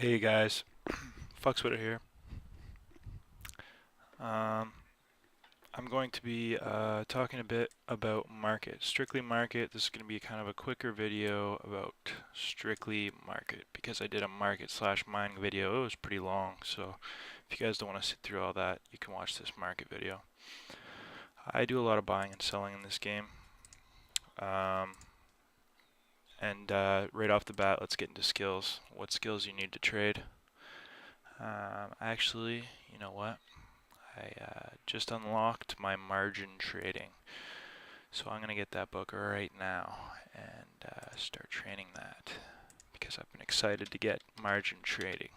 Hey guys, Fuxs here. Um, I'm going to be talking a bit about market, strictly market. This is going to be kind of a quicker video about strictly market because I did a market slash mining video. It was pretty long, so if you guys don't want to sit through all that, you can watch this market video. I do a lot of buying and selling in this game. Um, and right off the bat, let's get into skills. What skills you need to trade. Actually, you know what? I just unlocked my margin trading. So I'm going to get that book right now and start training that because I've been excited to get margin trading.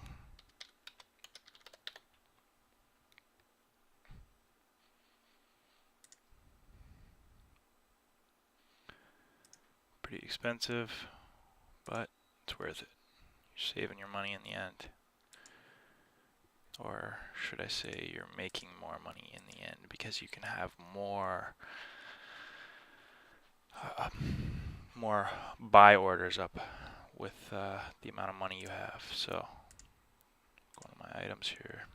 Pretty expensive, but it's worth it. You're saving your money in the end. Or should I say you're making more money in the end because you can have more buy orders up with the amount of money you have. So, go to my items here.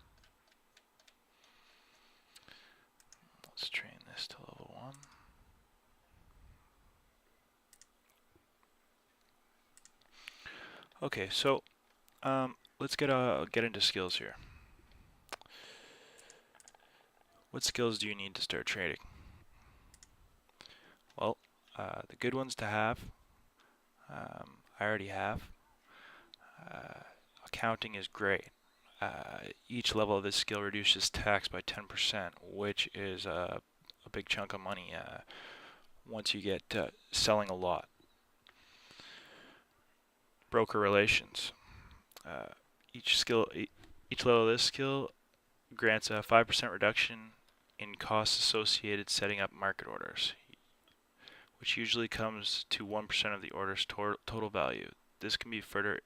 Let's train this to level 1. Okay, so let's get into skills here. What skills do you need to start trading? Well, the good ones to have, I already have. Accounting is great. Each level of this skill reduces tax by 10%, which is a big chunk of money once you get selling a lot. Broker relations. Each level of this skill grants a 5% reduction in costs associated setting up market orders, which usually comes to 1% of the order's total value. This can be further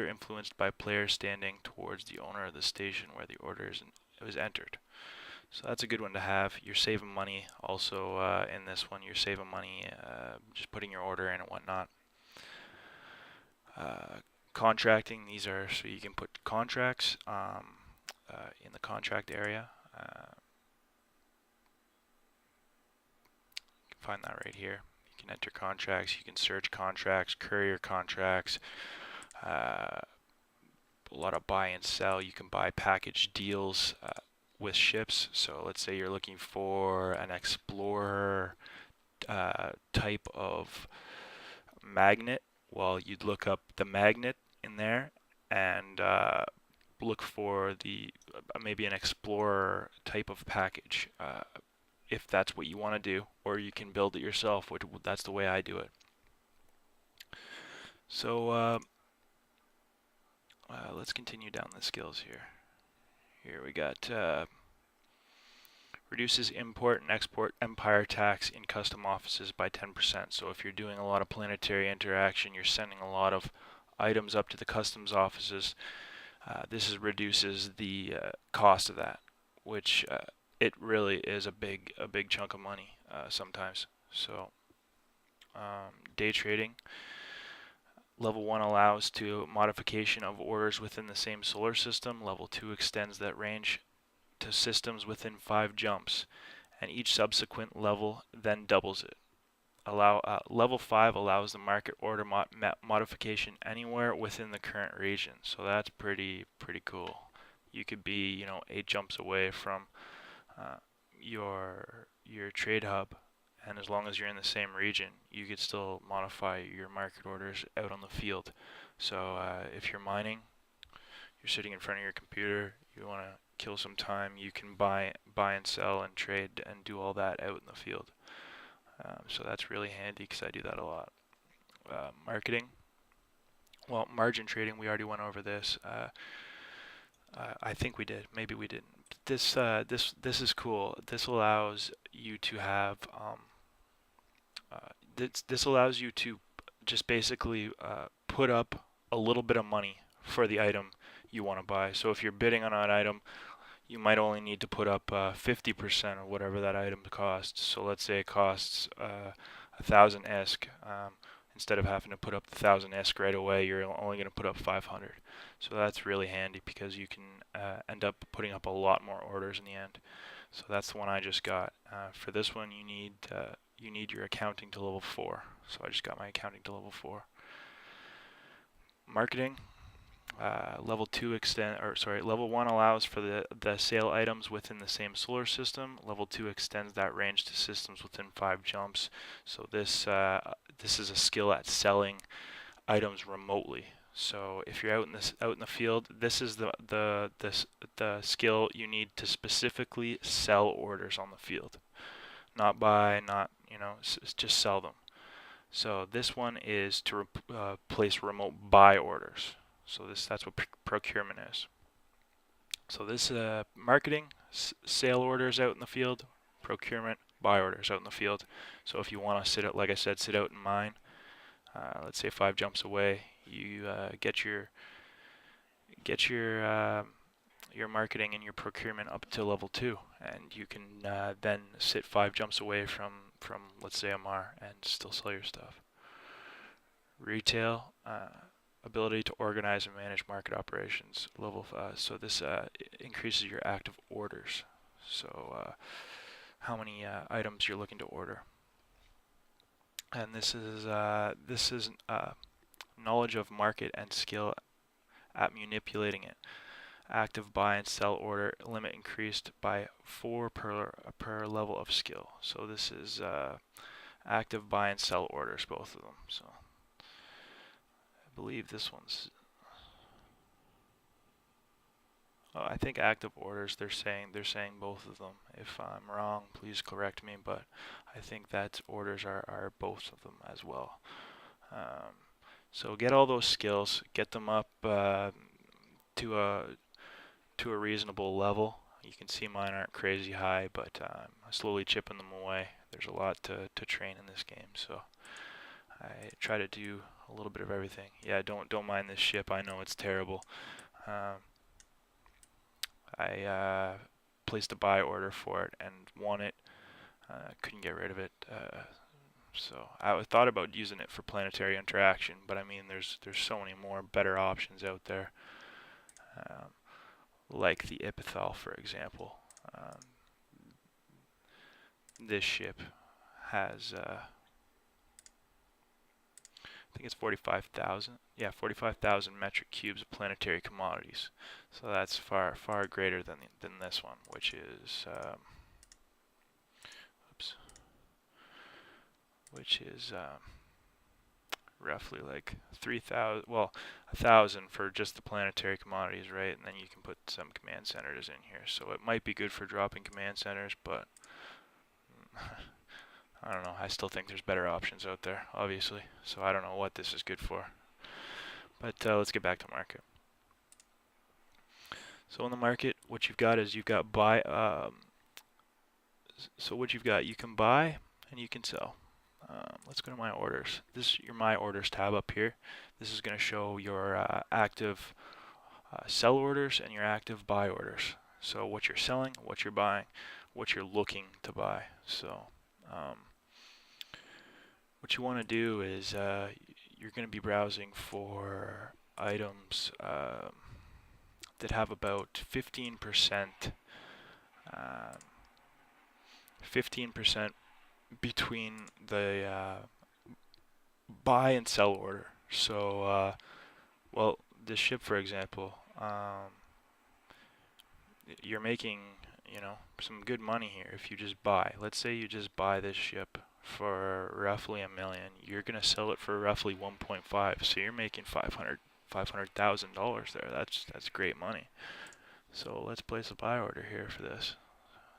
influenced by players standing towards the owner of the station where the order was entered. So that's a good one to have. You're saving money also in this one. You're saving money just putting your order in and whatnot. Contracting, these are so you can put contracts in the contract area. You can find that right here. You can enter contracts, you can search contracts, courier contracts, a lot of buy and sell. You can buy package deals with ships. So let's say you're looking for an explorer type of magnet. Well, you'd look up the magnet in there and look for the maybe an explorer type of package if that's what you want to do, or you can build it yourself, which that's the way I do it. So let's continue down the skills here. Here we got reduces import and export empire tax in custom offices by 10%. So if you're doing a lot of planetary interaction, you're sending a lot of items up to the customs offices, this reduces the cost of that, which it really is a big chunk of money sometimes. So day trading. Level 1 allows to modification of orders within the same solar system. Level 2 extends that range to systems within 5 jumps, and each subsequent level then doubles it. Level 5 allows the market order modification anywhere within the current region, so that's pretty cool. You could be 8 jumps away from your trade hub, and as long as you're in the same region, you could still modify your market orders out on the field. So if you're mining, you're sitting in front of your computer, you want to kill some time, you can buy and sell and trade and do all that out in the field. So that's really handy because I do that a lot. Marketing. Well, margin trading, we already went over this. I think we did. Maybe we didn't. This is cool. This allows you to have this allows you to just basically put up a little bit of money for the item you want to buy. So if you're bidding on an item, you might only need to put up 50% of whatever that item costs. So let's say it costs 1,000 ESK. Instead of having to put up the 1,000 ISK right away, you're only going to put up 500. So that's really handy because you can end up putting up a lot more orders in the end. So that's the one I just got. For this one, you need your accounting to level 4. So I just got my accounting to level 4. Marketing. Level 1 allows for the sale items within the same solar system. Level 2 extends that range to systems within 5 jumps. So this is a skill at selling items remotely. So if you're out in the field, this is the skill you need to specifically sell orders on the field. Not buy, not just sell them. So this one is to place remote buy orders. So that's what procurement is. So this marketing, sale orders out in the field, procurement, buy orders out in the field. So if you want to like I said, sit out in mine, let's say 5 jumps away, you get your marketing and your procurement up to level 2, and you can then sit 5 jumps away from let's say a MAR and still sell your stuff. Retail. Ability to organize and manage market operations. So this increases your active orders. So how many items you're looking to order. And this is knowledge of market and skill at manipulating it. Active buy and sell order limit increased by 4 per level of skill. So this is active buy and sell orders, both of them. So I believe this one's. Oh, I think active orders. They're saying both of them. If I'm wrong, please correct me. But I think that orders are both of them as well. So get all those skills, get them up to a reasonable level. You can see mine aren't crazy high, but I'm slowly chipping them away. There's a lot to train in this game, so I try to do a little bit of everything. Yeah, don't mind this ship. I know it's terrible. I placed a buy order for it and won it. Couldn't get rid of it. So I thought about using it for planetary interaction, but I mean, there's so many more better options out there, like the Ipithal, for example. This ship has, I think it's 45,000. Yeah, 45,000 metric cubes of planetary commodities. So that's far greater than this one, which is roughly like 3,000. Well, 1,000 for just the planetary commodities, right? And then you can put some command centers in here. So it might be good for dropping command centers, but I don't know. I still think there's better options out there, obviously. So I don't know what this is good for. But let's get back to market. So in the market, what you've got is you've got buy. So what you've got, you can buy and you can sell. Let's go to my orders. This is your my orders tab up here. This is going to show your active sell orders and your active buy orders. So what you're selling, what you're buying, what you're looking to buy. So what you want to do is you're going to be browsing for items that have about 15% between the buy and sell order. So, well, this ship, for example, you're making, some good money here if you just buy. Let's say you just buy this ship for roughly $1 million. You're gonna sell it for roughly 1.5. So you're making $500,000 there. That's great money. So let's place a buy order here for this.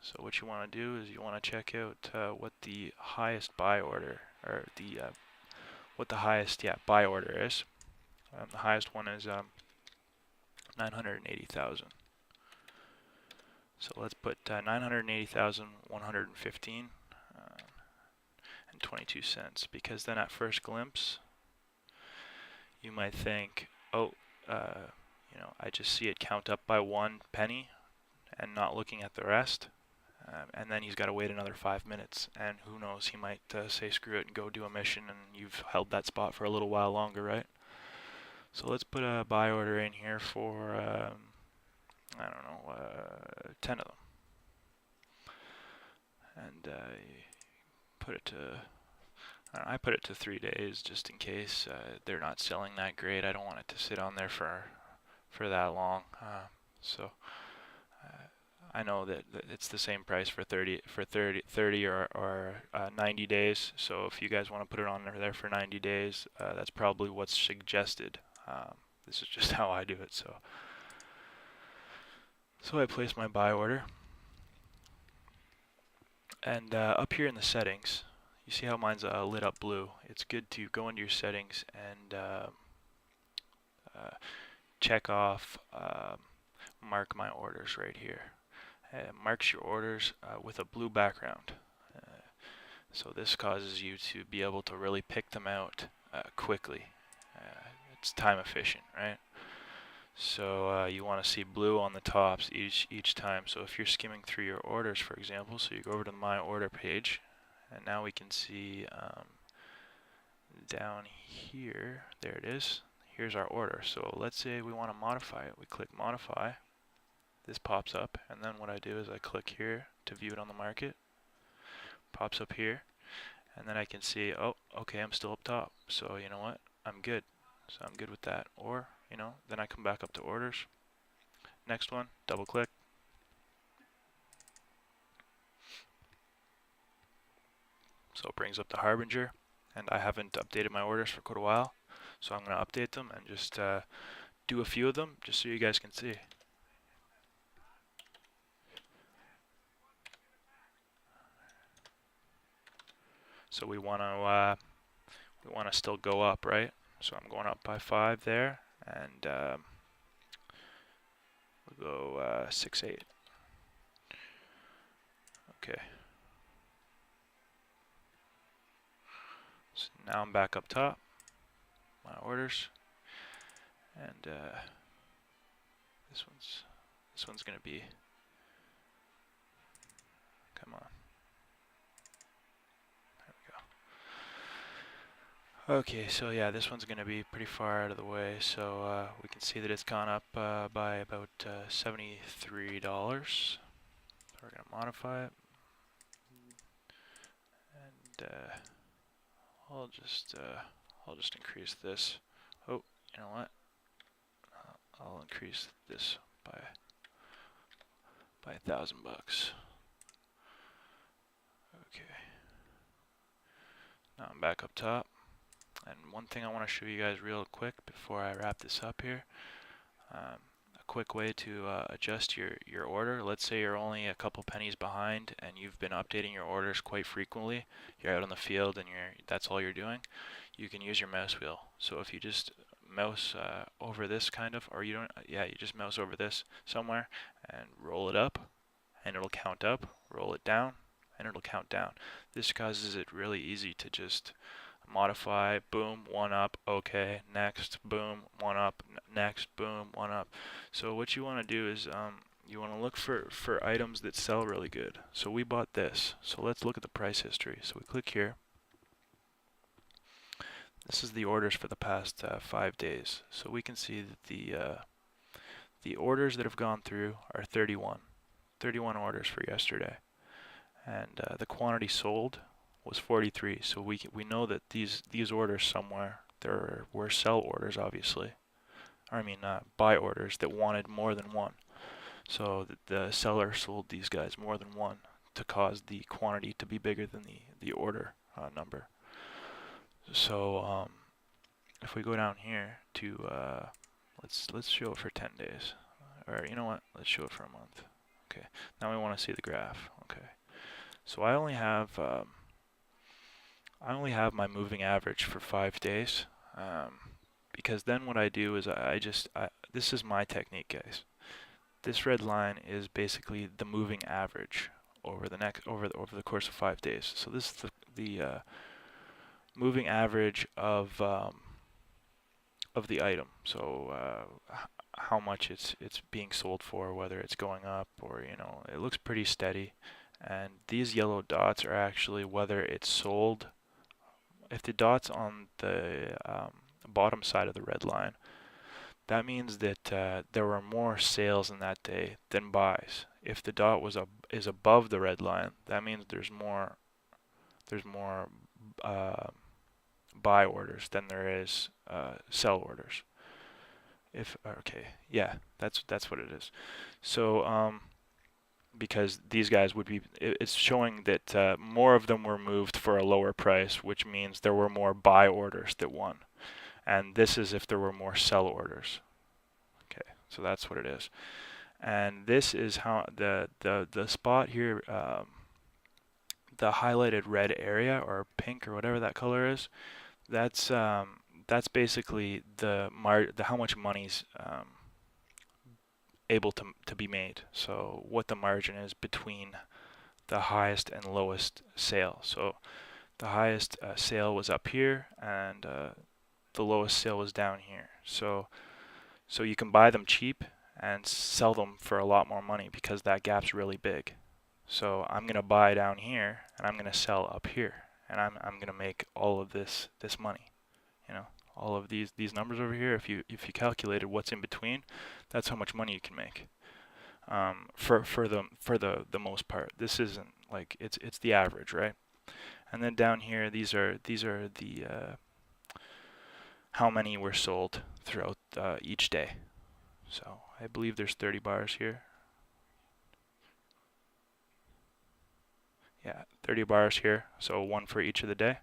So what you want to do is you want to check out what the highest buy order, or what the highest buy order is. The highest one is 980,000. So let's put 980,115 and 22 cents, because then at first glimpse you might think, oh, I just see it count up by 1 penny and not looking at the rest. and then he's got to wait another 5 minutes, and who knows, he might say screw it and go do a mission, and you've held that spot for a little while longer, right? So let's put a buy order in here for I don't know, 10 of them, and put it to I put it to 3 days just in case they're not selling that great. I don't want it to sit on there for that long. So I know that it's the same price for 30 or 90 days. So if you guys want to put it on there for 90 days, that's probably what's suggested. This is just how I do it. So I place my buy order, and up here in the settings, you see how mine's lit up blue. It's good to go into your settings and check off mark my orders right here. It marks your orders with a blue background. So this causes you to be able to really pick them out quickly. It's time efficient, right? So you want to see blue on the tops each time. So if you're skimming through your orders, for example, so you go over to my order page, and now we can see down here, there it is. Here's our order. So let's say we want to modify it. We click modify. This pops up, and then what I do is I click here to view it on the market. Pops up here, and then I can see, oh, okay, I'm still up top. So you know what? I'm good. So I'm good with that. Or, you know, then I come back up to orders. Next one, double click. So it brings up the Harbinger, and I haven't updated my orders for quite a while. So I'm going to update them and just do a few of them just so you guys can see. So we want to still go up, right? So I'm going up by 5 there, and we'll go 6, 8. Okay. So now I'm back up top, my orders, and this one's gonna be, come on. Okay, so yeah, this one's going to be pretty far out of the way, so we can see that it's gone up by about $73. So we're going to modify it, and I'll just increase this. Oh, you know what? I'll increase this by $1,000. Okay. Now I'm back up top. And one thing I want to show you guys real quick before I wrap this up here, a quick way to adjust your order. Let's say you're only a couple pennies behind and you've been updating your orders quite frequently. You're out on the field and that's all you're doing. You can use your mouse wheel. So if you just mouse over this kind of, or you don't, yeah, you just mouse over this somewhere and roll it up, and it'll count up. Roll it down, and it'll count down. This causes it really easy to just modify, boom, 1 up, okay, next, boom, 1 up, next, boom, 1 up. So what you want to do is you want to look for items that sell really good. So we bought this. So let's look at the price history. So we click here. This is the orders for the past 5 days. So we can see that the orders that have gone through are 31. 31 orders for yesterday. And the quantity sold was 43. So we know that these orders somewhere, there were sell orders, obviously. Or I mean buy orders that wanted more than one. So the seller sold these guys more than one to cause the quantity to be bigger than the order number. So if we go down here to let's show it for 10 days, or you know what? Let's show it for a month. Okay. Now we want to see the graph. Okay. So I only have my moving average for 5 days, because then what I do is this is my technique, guys. This red line is basically the moving average over the course of 5 days. So this is the moving average of the item. So how much it's being sold for, whether it's going up or, you know, it looks pretty steady. And these yellow dots are actually whether it's sold. If the dot's on the bottom side of the red line, that means that there were more sales in that day than buys. If the dot is above the red line, that means there's more uh, buy orders than there is sell orders. If okay, yeah, that's what it is. So because these guys would be, it's showing that more of them were moved for a lower price, which means there were more buy orders that won. And this is if there were more sell orders. Okay, so that's what it is. And this is how the spot here, the highlighted red area or pink or whatever that color is, that's basically the how much money's able to be made. So what the margin is between the highest and lowest sale. So the highest sale was up here, and the lowest sale was down here. So you can buy them cheap and sell them for a lot more money because that gap's really big. So I'm gonna buy down here and I'm gonna sell up here, and I'm gonna make all of this money. You know, all of these numbers over here. If you calculated what's in between, that's how much money you can make. For the most part, this isn't like it's the average, right? And then down here, these are the how many were sold throughout each day. So I believe there's 30 bars here. Yeah, 30 bars here, so one for each of the day.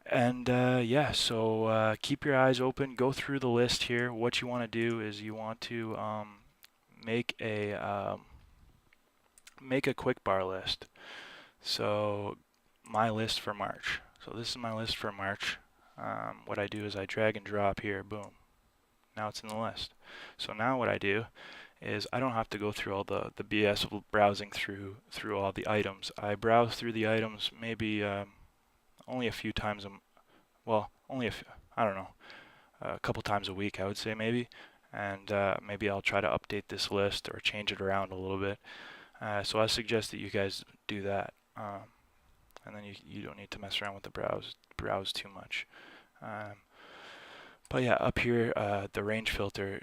And yeah, so keep your eyes open, go through the list here. What you want to do is you want to make a quick bar list. So my list for March. So this is my list for March. What I do is I drag and drop here, boom. Now it's in the list. So now what I do is I don't have to go through all the BS of browsing through all the items. I browse through the items maybe only a few times, well, only I don't know, a couple times a week I would say maybe. And maybe I'll try to update this list or change it around a little bit. So I suggest that you guys do that. And then you don't need to mess around with the browse too much. But yeah, up here, the range filter,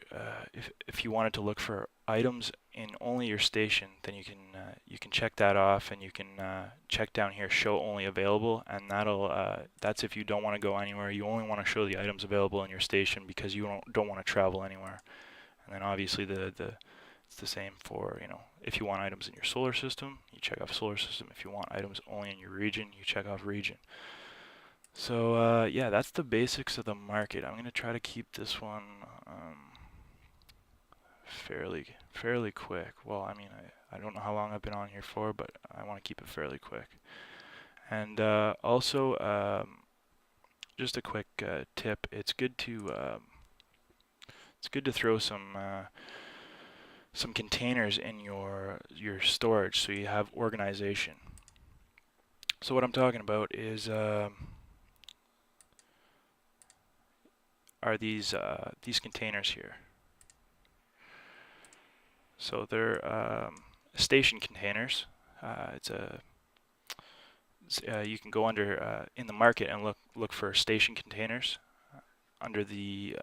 if you wanted to look for items in only your station, then you can check that off, and you can check down here, show only available, and that's if you don't want to go anywhere. You only want to show the items available in your station because you don't want to travel anywhere. And then obviously it's the same for, if you want items in your solar system, you check off solar system. If you want items only in your region, you check off region. So yeah, that's the basics of the market. I'm gonna try to keep this one fairly quick. Well, I mean, I don't know how long I've been on here for, but I want to keep it fairly quick. And also, just a quick tip: it's good to throw some containers in your storage so you have organization. So what I'm talking about is are these containers here. So they're station containers. You can go under in the market and look for station containers under the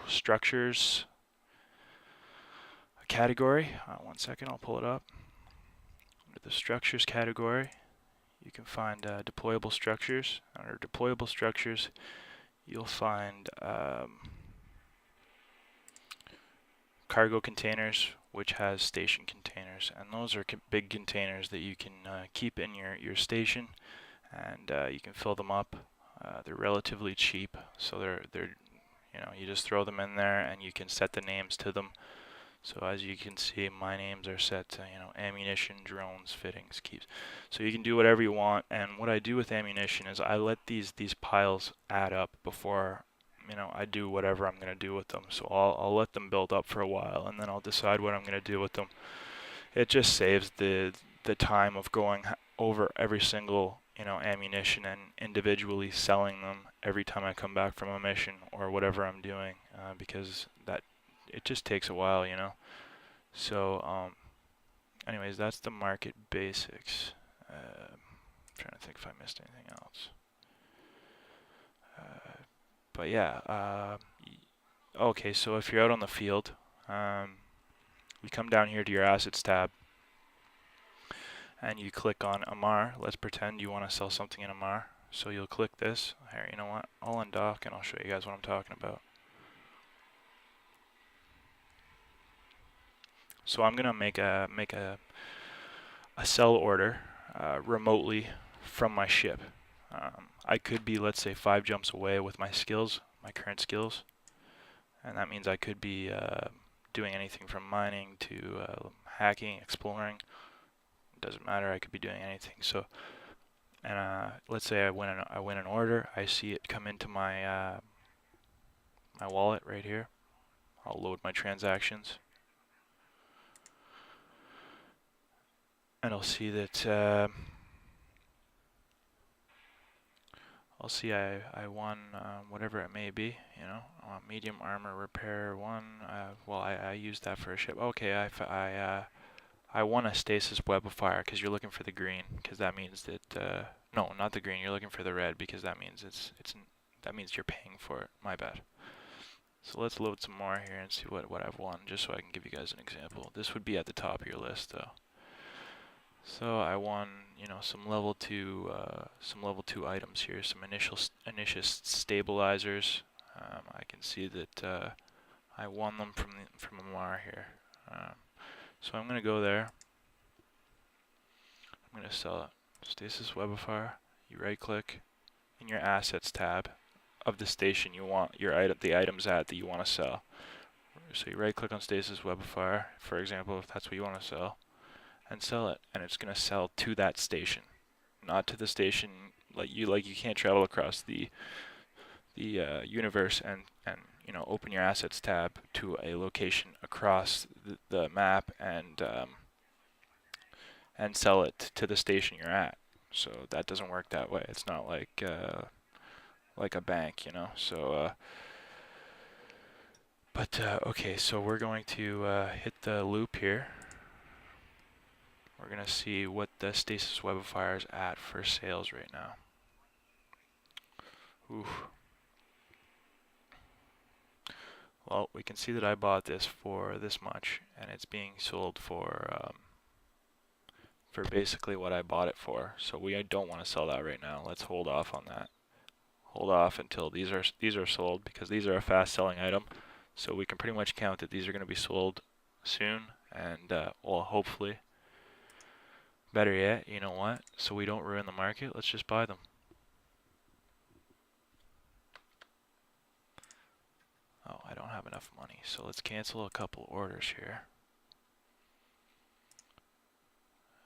structures category. One second, I'll pull it up. Under the structures category, you can find deployable structures. Under deployable structures, you'll find cargo containers, which has station containers, and those are big containers that you can keep in your station, and you can fill them up. They're relatively cheap, so they're you just throw them in there, and you can set the names to them. So as you can see, my names are set to ammunition, drones, fittings, keeps. So you can do whatever you want. And what I do with ammunition is I let these piles add up before I do whatever I'm going to do with them. So I'll let them build up for a while, and then I'll decide what I'm going to do with them. It just saves the time of going over every single ammunition and individually selling them every time I come back from a mission or whatever I'm doing, because it just takes a while, So anyways, that's the market basics. Trying to think if I missed anything else. But yeah, okay, so if you're out on the field, you come down here to your assets tab and you click on Amar. Let's pretend you want to sell something in Amar. So you'll click this. Here, you know what? I'll undock and I'll show you guys what I'm talking about. So I'm gonna make a sell order remotely from my ship. I could be, let's say, 5 jumps away with my skills, my current skills, and that means I could be doing anything from mining to hacking, exploring. It doesn't matter. I could be doing anything. So, and let's say I win an order. I see it come into my my wallet right here. I'll load my transactions, and I'll see that I'll see I won whatever it may be, you know, medium armor repair 1. Well, I used that for a ship. Okay, I won a stasis web of fire because you're looking for the green, because that means that no, not the green. You're looking for the red because that means that means you're paying for it. My bad. So let's load some more here and see what I've won, just so I can give you guys an example. This would be at the top of your list though. So I won, you know, some level 2 items here, some initial stabilizers. I can see that I won them from Amar here. So I'm gonna go there. I'm gonna sell it. Stasis web of fire. You right click in your assets tab of the station you want the items at that you want to sell. So you right click on stasis web of fire, for example, if that's what you want to sell, and sell it, and it's gonna sell to that station, not to the station like you can't travel across the universe and you know, open your assets tab to a location across the map and sell it to the station you're at. So that doesn't work that way. It's not like a bank, you know. So okay, so we're going to hit the loop here. We're gonna see what the stasis web of fire is at for sales right now. Oof. Well, we can see that I bought this for this much, and it's being sold for basically what I bought it for. So we don't want to sell that right now. Let's hold off on that. Hold off until these are sold, because these are a fast selling item. So we can pretty much count that these are going to be sold soon, and well, hopefully. Better yet, you know what? So we don't ruin the market, let's just buy them. Oh, I don't have enough money, so let's cancel a couple orders here.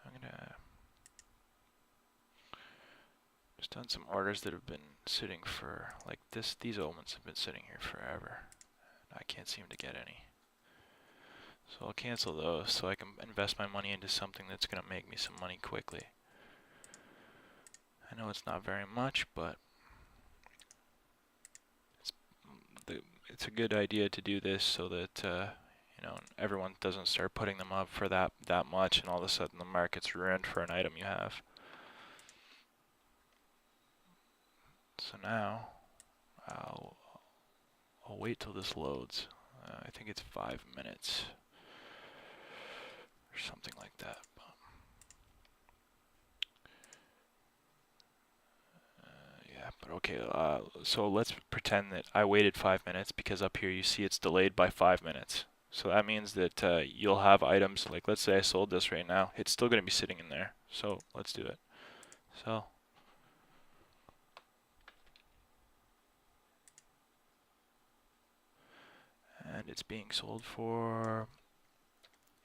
I'm gonna just done some orders that have been sitting for like this. These omens have been sitting here forever. I can't seem to get any. So I'll cancel those so I can invest my money into something that's going to make me some money quickly. I know it's not very much, but it's a good idea to do this so that you know, everyone doesn't start putting them up for that much, and all of a sudden the market's ruined for an item you have. So now I'll wait till this loads. I think it's 5 minutes. Or something like that. Yeah, but okay, so let's pretend that I waited 5 minutes, because up here you see it's delayed by 5 minutes. So that means that you'll have items, like let's say I sold this right now, it's still going to be sitting in there. So let's do it. Sell. And it's being sold for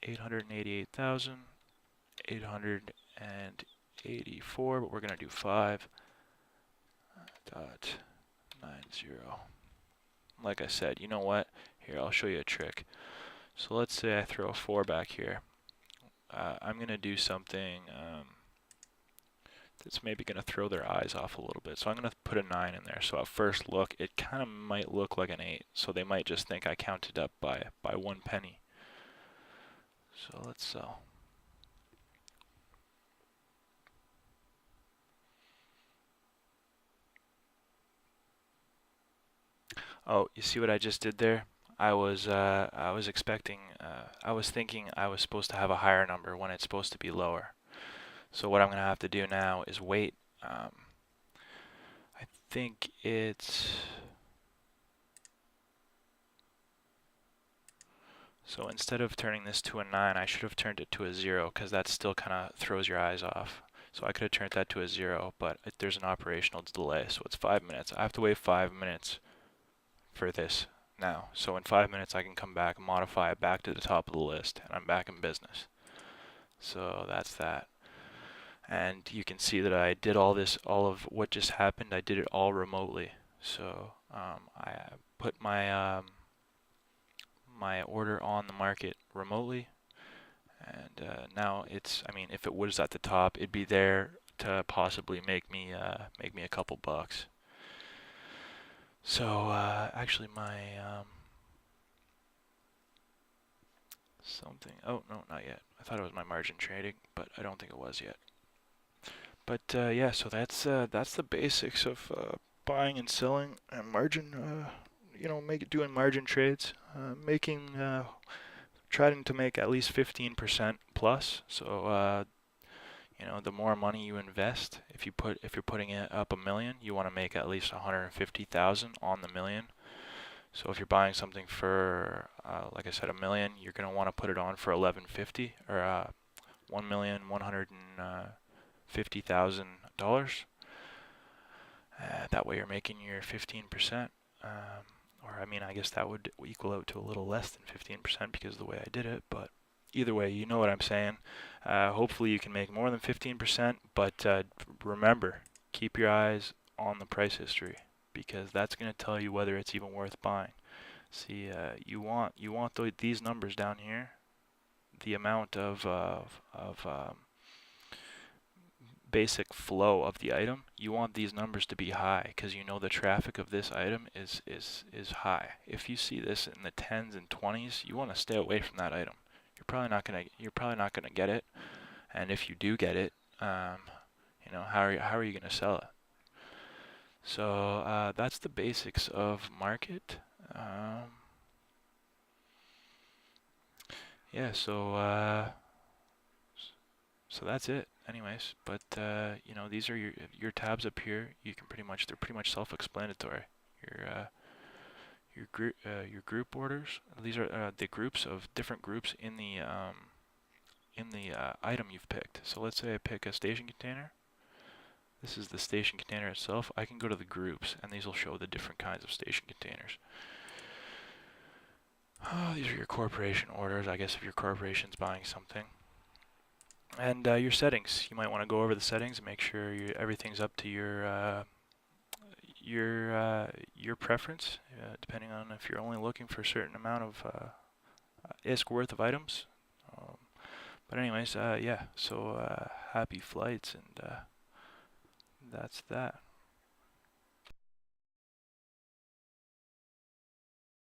888,884, but we're going to do 5.90. Like I said, you know what? Here, I'll show you a trick. So let's say I throw a 4 back here. I'm going to do something that's maybe going to throw their eyes off a little bit. So I'm going to put a 9 in there. So at first look, it kind of might look like an 8. So they might just think I counted up by 1 penny. So let's sell. Oh, you see what I just did there? I was expecting, I was thinking I was supposed to have a higher number when it's supposed to be lower. So what I'm going to have to do now is wait. I think it's, so instead of turning this to a 9, I should have turned it to a 0 because that still kind of throws your eyes off. So I could have turned that to a 0, but there's an operational delay, so it's 5 minutes. I have to wait 5 minutes for this now. So in 5 minutes I can come back and modify it back to the top of the list, and I'm back in business. So that's that. And you can see that I did all this, all of what just happened, I did it all remotely. So I put my order on the market remotely, and now it's, I mean, if it was at the top, it'd be there to possibly make me a couple bucks. So actually my something, oh no, not yet. I thought it was my margin trading, but I don't think it was yet. But yeah, so that's the basics of buying and selling and margin. You know, doing margin trades, trying to make at least 15% plus. So you know, the more money you invest, if you're putting it up a million, you want to make at least 150,000 on the million. So if you're buying something for, like I said, a million, you're gonna want to put it on for 1150 or $1,150,000. That way you're making your 15%. Or I mean, I guess that would equal out to a little less than 15% because of the way I did it. But either way, you know what I'm saying. Hopefully you can make more than 15%. But remember, keep your eyes on the price history because that's going to tell you whether it's even worth buying. See, you want these numbers down here, the amount of basic flow of the item. You want these numbers to be high because you know the traffic of this item is high. If you see this in the 10s and 20s, you want to stay away from that item. You're probably not gonna get it, and if you do get it, you know, how are you gonna sell it? So that's the basics of market. Yeah, so that's it. Anyways, but you know, these are your tabs up here. You can they're pretty much self-explanatory. Your group orders. These are the groups of different groups in the item you've picked. So let's say I pick a station container. This is the station container itself. I can go to the groups, and these will show the different kinds of station containers. These are your corporation orders, I guess if your corporation's buying something. And your settings. You might want to go over the settings and make sure everything's up to your preference, depending on if you're only looking for a certain amount of ISK worth of items. But anyways, yeah, so happy flights, and that's that.